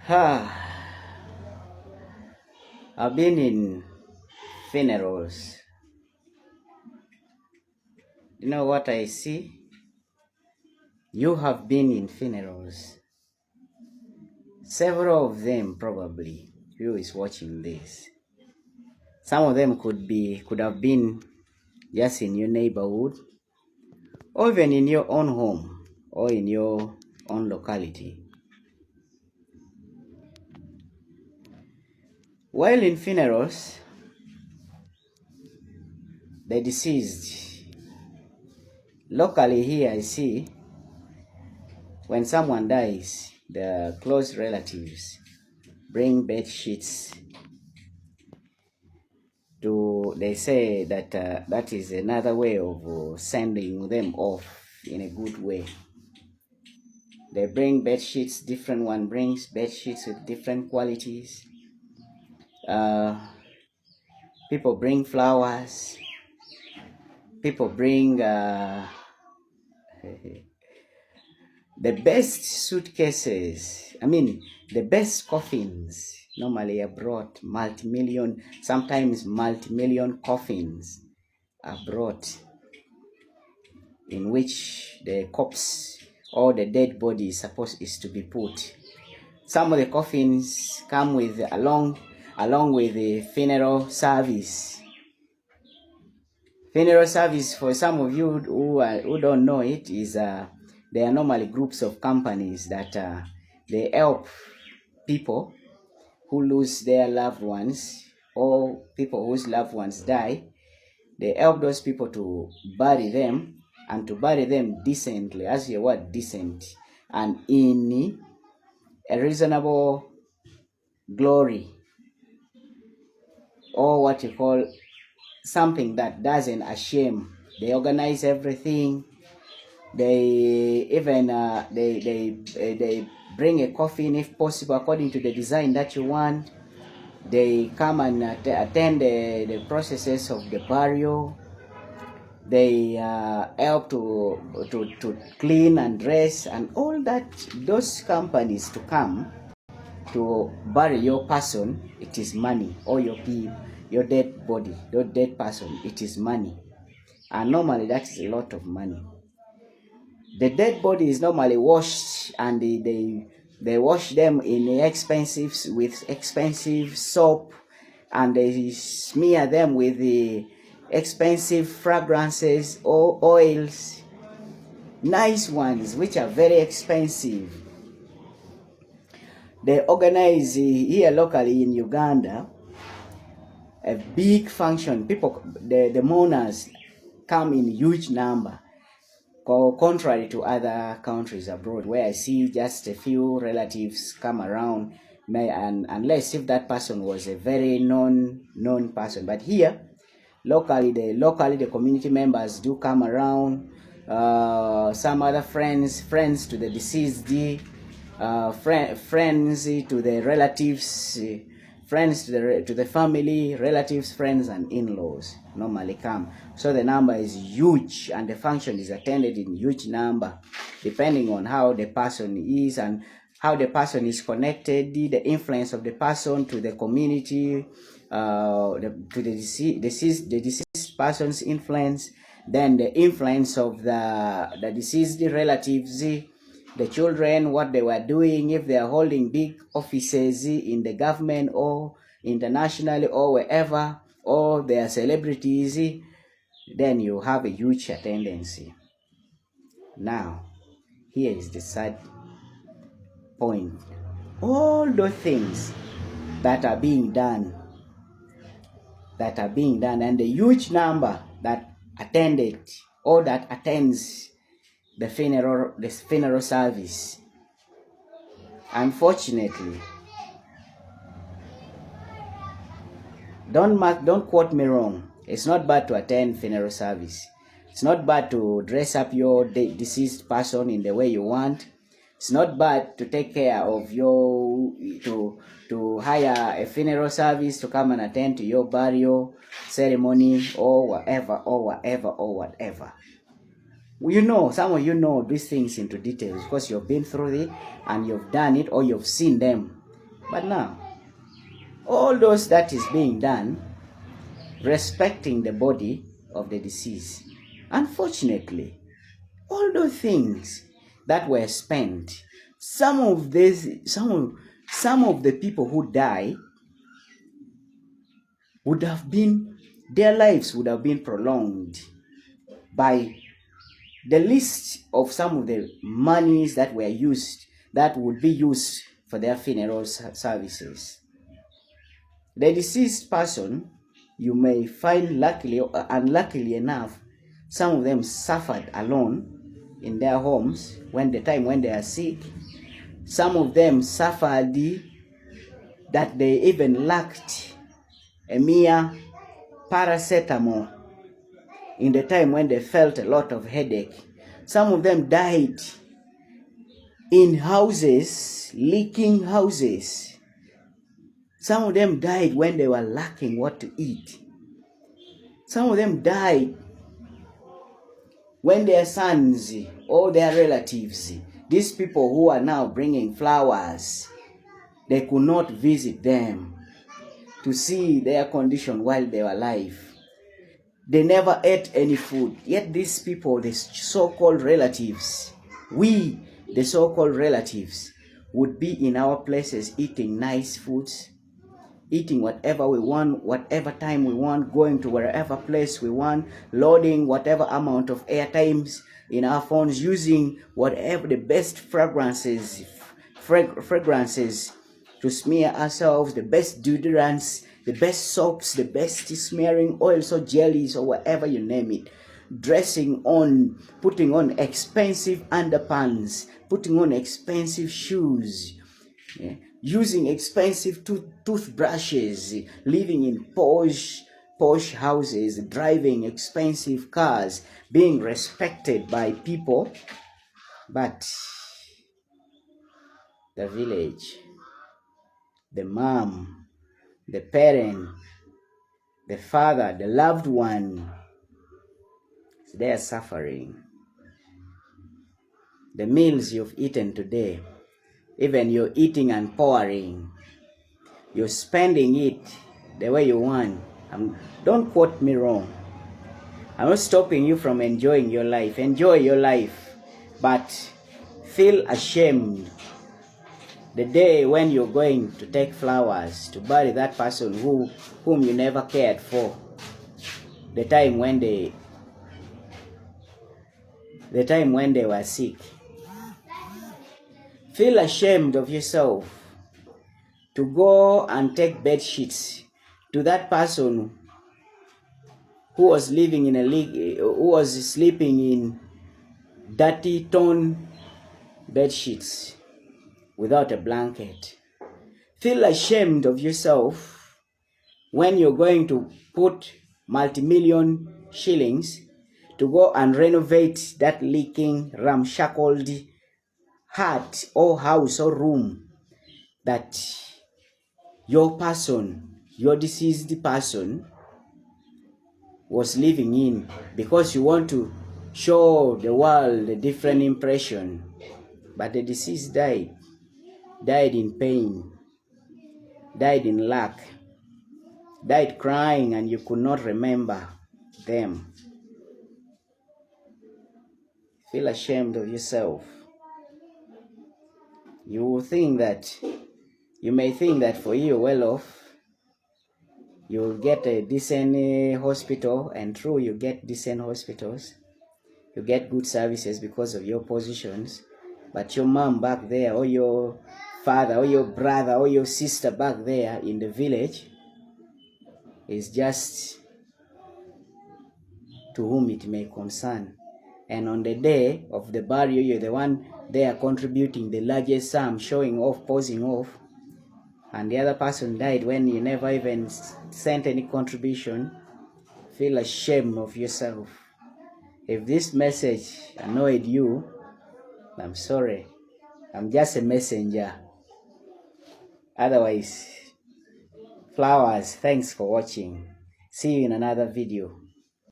I've been in funerals. You know what I see? You have been in funerals. Several of them probably. Who is watching this? Some of them could have been just in your neighborhood, or even in your own home, or in your own locality. While in funerals, the deceased, locally here I see, when someone dies, the close relatives bring bed sheets they say that that is another way of sending them off in a good way. They bring bed sheets, different one brings bed sheets with different qualities. People bring flowers. People bring the best suitcases. The best coffins normally are brought, sometimes multi-million coffins are brought, in which the corpse or the dead body is to be put. Some of the coffins come with along with the funeral service. Funeral service, for some of you who don't know it, is they are normally groups of companies that they help people who lose their loved ones, or people whose loved ones die. They help those people to bury them, and to bury them decently, as your word decent, and in a reasonable glory, or what you call something that doesn't shame. They organize everything. They even they bring a coffin if possible according to the design that you want. They come and attend the processes of the burial. They help to clean and dress and all that. Those companies to come to bury your person, it is money, or your dead body, your dead person, it is money, and normally that is a lot of money. The dead body is normally washed, and they wash them with expensive soap, and they smear them with the expensive fragrances or oils, nice ones which are very expensive. They organize here locally in Uganda a big function. The mourners come in huge number, contrary to other countries abroad, where I see just a few relatives come around, unless if that person was a very known person. But here locally the community members do come around, some other friends to the deceased, friends to the relatives, friends to the family, relatives, friends, and in-laws normally come. So the number is huge, and the function is attended in huge number, depending on how the person is and how the person is connected, the influence of the person to the community, to the deceased person's influence, then the influence of the deceased relatives, the children, what they were doing, if they are holding big offices in the government or internationally or wherever, or they are celebrities, then you have a huge attendance. Now, here is the sad point. All those things that are being done, and the huge number that attended or that attends the funeral service, unfortunately, don't quote me wrong, it's not bad to attend funeral service. It's not bad to dress up your deceased person in the way you want. It's not bad to take care of to hire a funeral service to come and attend to your burial ceremony, or whatever. Some of you know these things into details because you've been through it and you've done it, or you've seen them. But now, all those that is being done, respecting the body of the deceased, unfortunately, all those things that were spent, some of the people who die would have been, their lives would have been prolonged by the list of some of the monies that were used, that would be used for their funeral services. The deceased person, you may find, luckily or unluckily enough, some of them suffered alone in their homes when they are sick. Some of them suffered that they even lacked a mere paracetamol in the time when they felt a lot of headache. Some of them died in houses, leaking houses. Some of them died when they were lacking what to eat. Some of them died when their sons or their relatives, these people who are now bringing flowers, they could not visit them to see their condition while they were alive. They never ate any food. Yet these people, the so-called relatives, we, the so-called relatives, would be in our places eating nice foods, eating whatever we want, whatever time we want, going to wherever place we want, loading whatever amount of airtimes in our phones, using whatever the best fragrances to smear ourselves, the best deodorants, the best soaps, the best smearing oils or jellies or whatever you name it, dressing on, putting on expensive underpants, putting on expensive shoes, using expensive toothbrushes, living in posh houses, driving expensive cars, being respected by people. But the village, the mom, the parent, the father, the loved one, they are suffering. The meals you've eaten today, even you're eating and pouring, you're spending it the way you want. Don't quote me wrong. I'm not stopping you from enjoying your life. Enjoy your life, but feel ashamed the day when you're going to take flowers to bury that person whom you never cared for. The time when they were sick. Feel ashamed of yourself to go and take bed sheets to that person who was living in who was sleeping in dirty torn bed sheets without a blanket. Feel ashamed of yourself when you're going to put multi-million shillings to go and renovate that leaking, ramshackled hut or house or room that your deceased person was living in, because you want to show the world a different impression. But the deceased died in pain, died in lack, died crying, and you could not remember them. Feel ashamed of yourself. You may think that for you well off, you'll get a decent hospital, and true, you get decent hospitals, you get good services because of your positions. But your mom back there, or your father, or your brother, or your sister back there in the village is just to whom it may concern. And on the day of the burial, you're the one there contributing the largest sum, showing off, posing off. And the other person died when you never even sent any contribution. Feel ashamed of yourself. If this message annoyed you, I'm sorry. I'm just a messenger. Otherwise, flowers, thanks for watching. See you in another video.